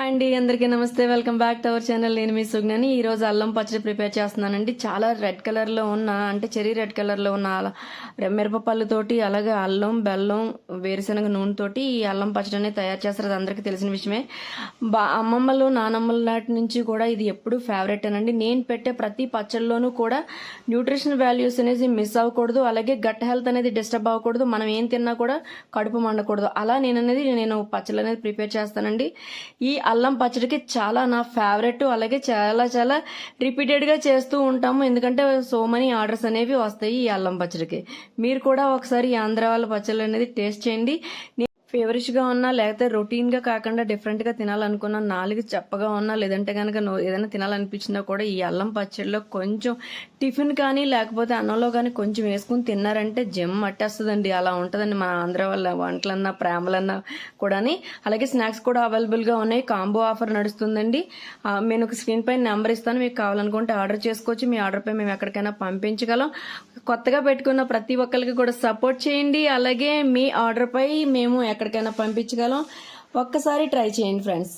అండి అందరికీ నమస్తే. Welcome back to our channel. నేను మీ సుజ్ఞని. ఈ రోజు అల్లం పచ్చడి ప్రిపేర్ చేస్తున్నానండి. చాలా రెడ్ కలర్ లో ఉన్న అంటే చెరీ రెడ్ కలర్ లో ఉన్న మిరపపళ్ళతోటి అలాగే అల్లం, బెల్లం, వేరుశనగ నూనె తోటి ఈ అల్లం పచ్చడి అనేది తయారు చేస్తారు. అది అందరికీ తెలిసిన విషయమే. అమ్మమ్మలు నానమ్మల నాటి నుంచి కూడా ఇది ఎప్పుడు ఫేవరెట్ అనండి. నేను పెట్టే ప్రతి పచ్చడిలోనూ కూడా న్యూట్రిషన్ వాల్యూస్ అనేది మిస్ అవ్వకూడదు, అలాగే గట్ హెల్త్ అనేది డిస్టర్బ్ అవ్వకూడదు, మనం ఏం తిన్నా కూడా కడుపు మండకూడదు. అలా నేను పచ్చళ్ళు అనేది ప్రిపేర్ చేస్తానండి. ఈ అల్లం పచ్చడికి చాలా నా ఫేవరెట్, అలాగే చాలా చాలా రిపీటెడ్గా చేస్తూ ఉంటాము. ఎందుకంటే సో మెనీ ఆర్డర్స్ అనేవి వస్తాయి ఈ అల్లం పచ్చడికి. మీరు కూడా ఒకసారి ఈ ఆంధ్ర వాళ్ళ పచ్చళ్ళు అనేది టేస్ట్ చేయండి. ఫేవరిష్గా ఉన్నా, లేకపోతే రొటీన్గా కాకుండా డిఫరెంట్గా తినాలనుకున్నా, నాలుగు చప్పగా ఉన్నా, లేదంటే కనుక ఏదైనా తినాలనిపించినా కూడా ఈ అల్లం పచ్చడిలో కొంచెం టిఫిన్ కానీ లేకపోతే అన్నంలో కానీ కొంచెం వేసుకుని తిన్నారంటే జమ్ అట్టేస్తుందండి. అలా ఉంటుందండి మన ఆంధ్ర వాళ్ళ వంటలన్నా ప్రేమలన్నా కూడాని. అలాగే స్నాక్స్ కూడా అవైలబుల్గా ఉన్నాయి. కాంబో ఆఫర్ నడుస్తుందండి. నేను ఒక స్క్రీన్ పైన నెంబర్ ఇస్తాను, మీకు కావాలనుకుంటే ఆర్డర్ చేసుకోవచ్చు. మీ ఆర్డర్పై మేము ఎక్కడికైనా పంపించగలం. కొత్తగా పెట్టుకున్న ప్రతి ఒక్కరికి కూడా సపోర్ట్ చేయండి. అలాగే మీ ఆర్డర్పై మేము ఎక్కడికైనా పంపించగలం. ఒక్కసారి ట్రై చేయండి ఫ్రెండ్స్.